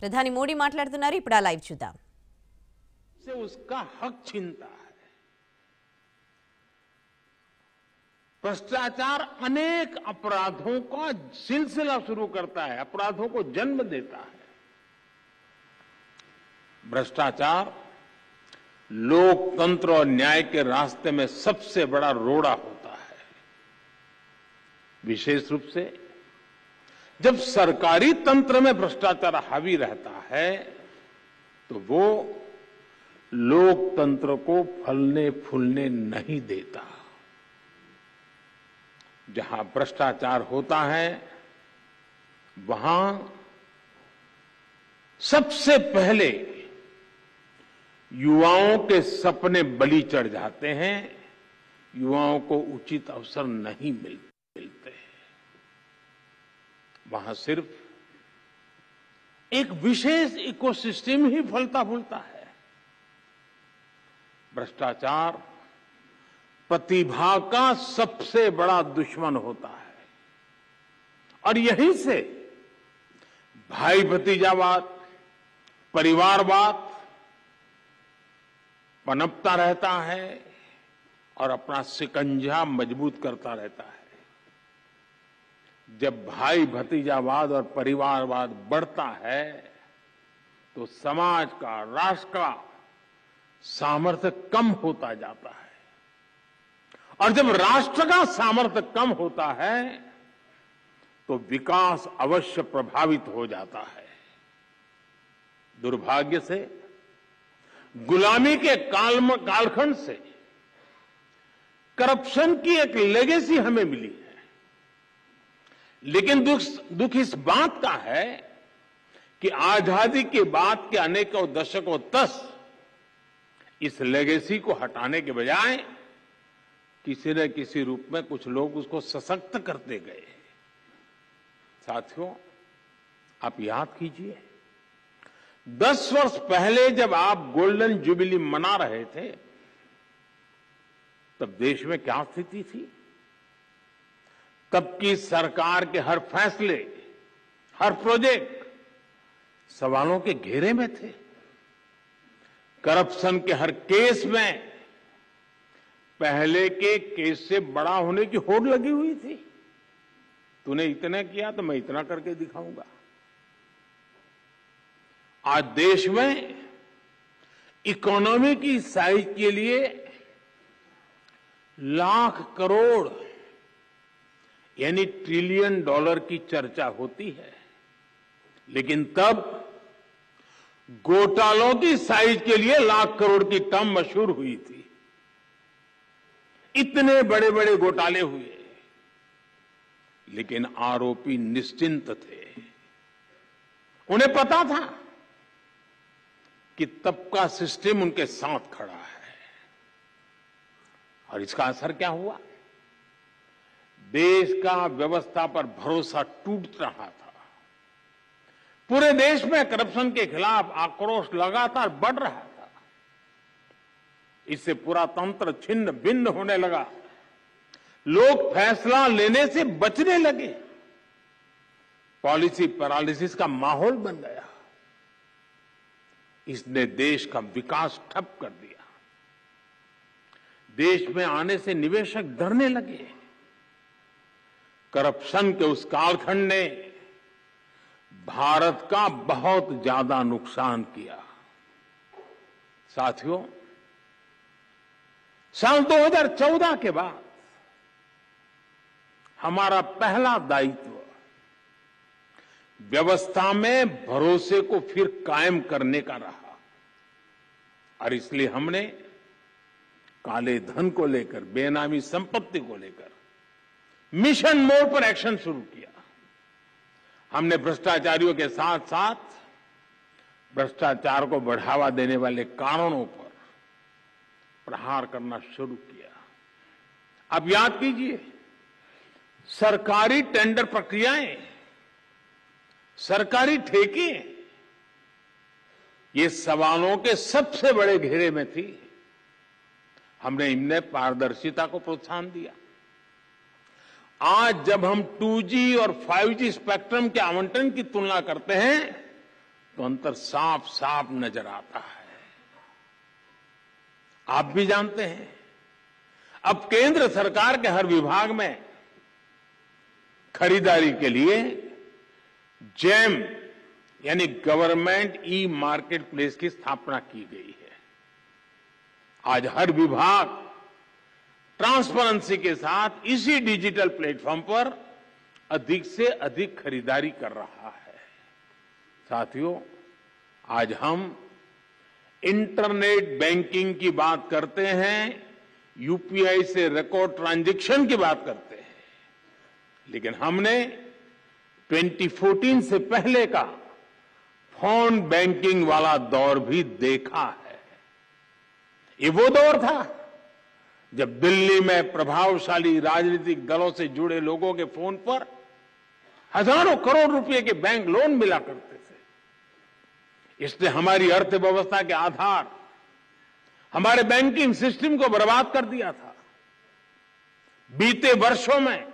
ప్రధాని మోడీ మాట్లాడుతున్నారు. ఇప్పుడు ఆ లైవ్ చూద్దాం. से उसका हक छीनता है। भ्रष्टाचार अनेक अपराधों का सिलसिला शुरू करता है, अपराधों को जन्म देता है। भ्रष्टाचार लोकतंत्र और न्याय के रास्ते में सबसे बड़ा रोड़ा होता है। विशेष रूप से जब सरकारी तंत्र में भ्रष्टाचार हावी रहता है तो वो लोकतंत्र को फलने फूलने नहीं देता। जहां भ्रष्टाचार होता है वहां सबसे पहले युवाओं के सपने बलि चढ़ जाते हैं, युवाओं को उचित अवसर नहीं मिलते। वहां सिर्फ एक विशेष इकोसिस्टम ही फलता फूलता है। भ्रष्टाचार प्रतिभा का सबसे बड़ा दुश्मन होता है और यहीं से भाई भतीजावाद, परिवारवाद पनपता रहता है और अपना शिकंजा मजबूत करता रहता है। जब भाई भतीजावाद और परिवारवाद बढ़ता है तो समाज का, राष्ट्र का सामर्थ्य कम होता जाता है और जब राष्ट्र का सामर्थ्य कम होता है तो विकास अवश्य प्रभावित हो जाता है। दुर्भाग्य से गुलामी के कालखंड से करप्शन की एक लेगेसी हमें मिली है, लेकिन दुख इस बात का है कि आजादी के बाद के अनेकों दशकों तक इस लेगेसी को हटाने के बजाय किसी न किसी रूप में कुछ लोग उसको सशक्त करते गए। साथियों, आप याद कीजिए 10 वर्ष पहले जब आप गोल्डन जुबिली मना रहे थे तब देश में क्या स्थिति थी? तब की सरकार के हर फैसले, हर प्रोजेक्ट सवालों के घेरे में थे। करप्शन के हर केस में पहले के केस से बड़ा होने की होड़ लगी हुई थी। तूने इतना किया तो मैं इतना करके दिखाऊंगा। आज देश में इकोनॉमी की साइज के लिए लाख करोड़ यानी ट्रिलियन डॉलर की चर्चा होती है, लेकिन तब घोटालों की साइज के लिए लाख करोड़ की टर्म मशहूर हुई थी। इतने बड़े बड़े घोटाले हुए लेकिन आरोपी निश्चिंत थे। उन्हें पता था कि तब का सिस्टम उनके साथ खड़ा है और इसका असर क्या हुआ? देश का व्यवस्था पर भरोसा टूट रहा था। पूरे देश में करप्शन के खिलाफ आक्रोश लगातार बढ़ रहा था। इससे पूरा तंत्र छिन्न भिन्न होने लगा। लोग फैसला लेने से बचने लगे। पॉलिसी पैरालिसिस का माहौल बन गया। इसने देश का विकास ठप कर दिया। देश में आने से निवेशक डरने लगे। करप्शन के उस कालखंड ने भारत का बहुत ज्यादा नुकसान किया। साथियों, साल 2014 के बाद हमारा पहला दायित्व व्यवस्था में भरोसे को फिर कायम करने का रहा और इसलिए हमने काले धन को लेकर, बेनामी संपत्ति को लेकर मिशन मोड पर एक्शन शुरू किया। हमने भ्रष्टाचारियों के साथ साथ भ्रष्टाचार को बढ़ावा देने वाले कारणों पर प्रहार करना शुरू किया। अब याद कीजिए, सरकारी टेंडर प्रक्रियाएं, सरकारी ठेके, ये सवालों के सबसे बड़े घेरे में थी। हमने इनमें पारदर्शिता को प्रोत्साहन दिया। आज जब हम 2G और 5G स्पेक्ट्रम के आवंटन की तुलना करते हैं तो अंतर साफ साफ नजर आता है। आप भी जानते हैं, अब केंद्र सरकार के हर विभाग में खरीदारी के लिए जैम यानी गवर्नमेंट ई मार्केट प्लेस की स्थापना की गई है। आज हर विभाग ट्रांसपेरेंसी के साथ इसी डिजिटल प्लेटफॉर्म पर अधिक से अधिक खरीदारी कर रहा है। साथियों, आज हम इंटरनेट बैंकिंग की बात करते हैं, यूपीआई से रिकॉर्ड ट्रांजैक्शन की बात करते हैं, लेकिन हमने 2014 से पहले का फोन बैंकिंग वाला दौर भी देखा है। ये वो दौर था जब दिल्ली में प्रभावशाली राजनीतिक दलों से जुड़े लोगों के फोन पर हजारों करोड़ रुपए के बैंक लोन मिला करते थे। इसने हमारी अर्थव्यवस्था के आधार, हमारे बैंकिंग सिस्टम को बर्बाद कर दिया था। बीते वर्षों में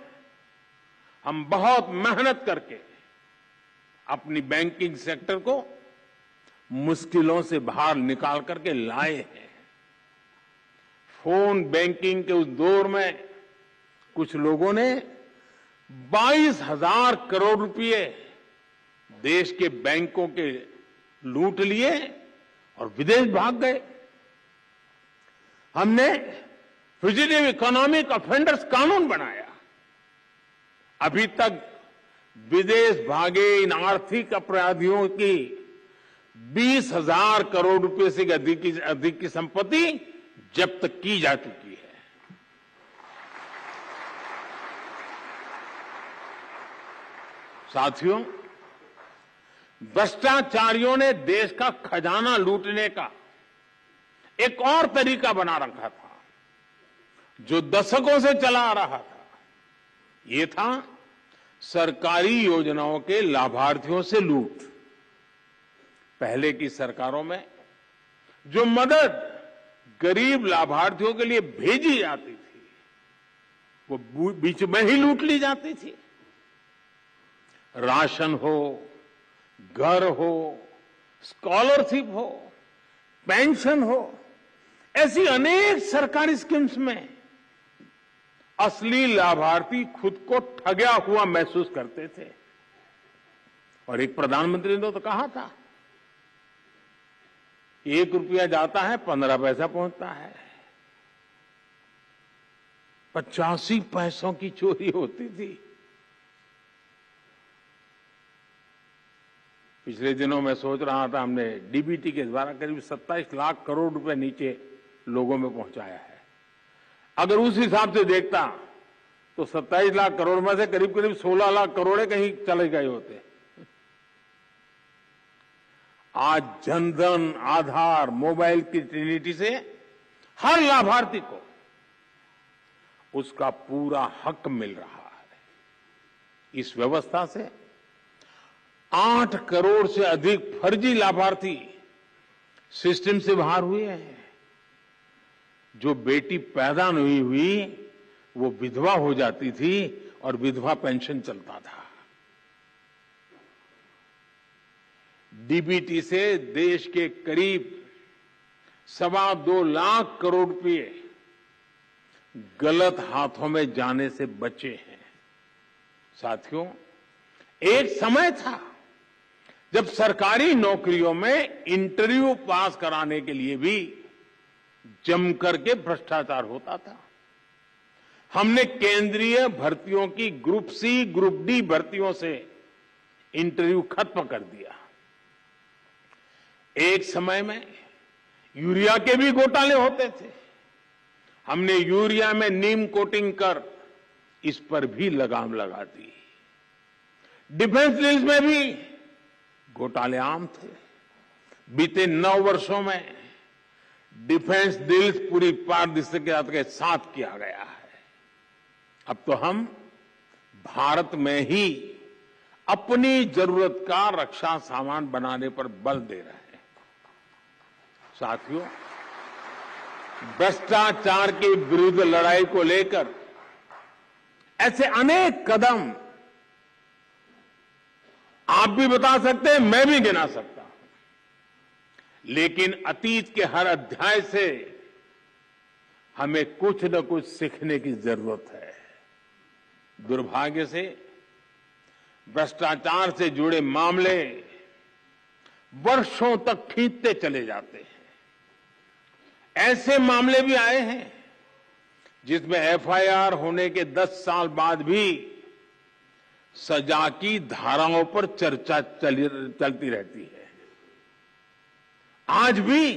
हम बहुत मेहनत करके अपनी बैंकिंग सेक्टर को मुश्किलों से बाहर निकाल करके लाए हैं। फोन बैंकिंग के उस दौर में कुछ लोगों ने 22,000 करोड़ रुपए देश के बैंकों के लूट लिए और विदेश भाग गए। हमने फ्यूजिटिव इकोनॉमिक ऑफेंडर्स कानून बनाया। अभी तक विदेश भागे इन आर्थिक अपराधियों की 20,000 करोड़ रुपए से अधिक की संपत्ति जब्त की जा चुकी है। साथियों, भ्रष्टाचारियों ने देश का खजाना लूटने का एक और तरीका बना रखा था, जो दशकों से चला आ रहा था। ये था सरकारी योजनाओं के लाभार्थियों से लूट। पहले की सरकारों में जो मदद गरीब लाभार्थियों के लिए भेजी जाती थी, वो बीच में ही लूट ली जाती थी। राशन हो, घर हो, स्कॉलरशिप हो, पेंशन हो, ऐसी अनेक सरकारी स्कीम्स में असली लाभार्थी खुद को ठगा हुआ महसूस करते थे। और एक प्रधानमंत्री ने तो कहा था, 1 रुपया जाता है 15 पैसा पहुंचता है। 85 पैसों की चोरी होती थी। पिछले दिनों मैं सोच रहा था, हमने डीबीटी के द्वारा करीब 27 लाख करोड़ रुपए नीचे लोगों में पहुंचाया है। अगर उस हिसाब से देखता तो 27 लाख करोड़ में से करीब करीब 16 लाख करोड़ कहीं चले गए होते। आज जनधन, आधार, मोबाइल की ट्रिनिटी से हर लाभार्थी को उसका पूरा हक मिल रहा है। इस व्यवस्था से 8 करोड़ से अधिक फर्जी लाभार्थी सिस्टम से बाहर हुए हैं। जो बेटी पैदा नहीं हुई वो विधवा हो जाती थी और विधवा पेंशन चलता था। डीबीटी से देश के करीब 2.25 लाख करोड़ रुपए गलत हाथों में जाने से बचे हैं। साथियों, एक समय था जब सरकारी नौकरियों में इंटरव्यू पास कराने के लिए भी जमकर के भ्रष्टाचार होता था। हमने केंद्रीय भर्तियों की ग्रुप सी, ग्रुप डी भर्तियों से इंटरव्यू खत्म कर दिया। एक समय में यूरिया के भी घोटाले होते थे। हमने यूरिया में नीम कोटिंग कर इस पर भी लगाम लगा दी। डिफेंस डील्स में भी घोटाले आम थे। बीते 9 वर्षों में डिफेंस डील्स पूरी पारदर्शिता के साथ किया गया है। अब तो हम भारत में ही अपनी जरूरत का रक्षा सामान बनाने पर बल दे रहे हैं। साथियों, भ्रष्टाचार के विरुद्ध लड़ाई को लेकर ऐसे अनेक कदम आप भी बता सकते हैं, मैं भी गिना सकता हूं। लेकिन अतीत के हर अध्याय से हमें कुछ न कुछ सीखने की जरूरत है। दुर्भाग्य से भ्रष्टाचार से जुड़े मामले वर्षों तक खींचते चले जाते हैं। ऐसे मामले भी आए हैं जिसमें एफआईआर होने के 10 साल बाद भी सजा की धाराओं पर चर्चा चलती रहती है। आज भी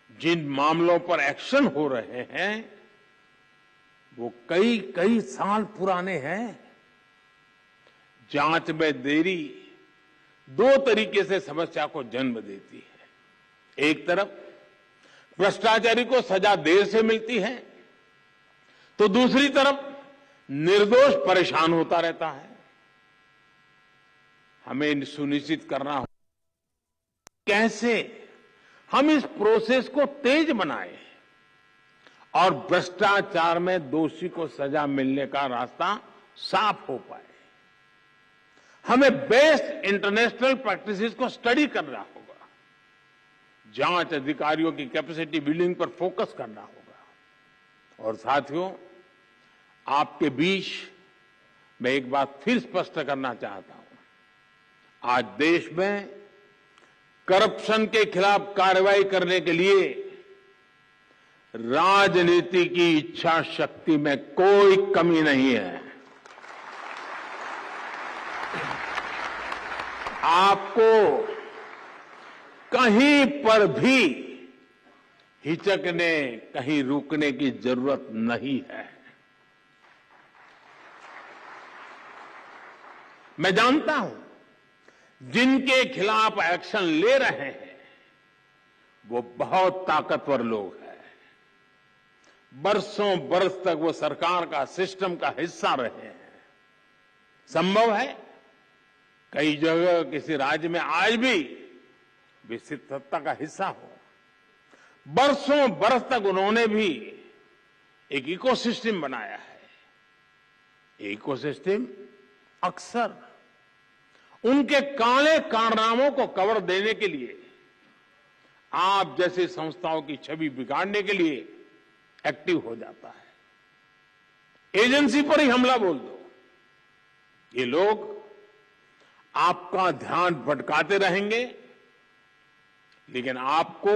जिन मामलों पर एक्शन हो रहे हैं वो कई कई साल पुराने हैं। जांच में देरी दो तरीके से समस्या को जन्म देती है। एक तरफ भ्रष्टाचारी को सजा देर से मिलती है तो दूसरी तरफ निर्दोष परेशान होता रहता है। हमें सुनिश्चित करना हो कैसे हम इस प्रोसेस को तेज बनाएं और भ्रष्टाचार में दोषी को सजा मिलने का रास्ता साफ हो पाए। हमें बेस्ट इंटरनेशनल प्रैक्टिसेस को स्टडी करना होगा, जांच अधिकारियों की कैपेसिटी बिल्डिंग पर फोकस करना होगा। और साथियों, आपके बीच मैं एक बात फिर स्पष्ट करना चाहता हूं। आज देश में करप्शन के खिलाफ कार्रवाई करने के लिए राजनीति की इच्छा शक्ति में कोई कमी नहीं है। आपको कहीं पर भी हिचकने, कहीं रुकने की जरूरत नहीं है। मैं जानता हूं जिनके खिलाफ एक्शन ले रहे हैं वो बहुत ताकतवर लोग हैं। बरसों बरस तक वो सरकार का, सिस्टम का हिस्सा रहे हैं। संभव है कई जगह किसी राज्य में आज भी विस्तृत सत्ता का हिस्सा हो। बरसों बरस तक उन्होंने भी एक इकोसिस्टम बनाया है। इकोसिस्टम अक्सर उनके काले कारनामों को कवर देने के लिए, आप जैसी संस्थाओं की छवि बिगाड़ने के लिए एक्टिव हो जाता है। एजेंसी पर ही हमला बोल दो, ये लोग आपका ध्यान भटकाते रहेंगे, लेकिन आपको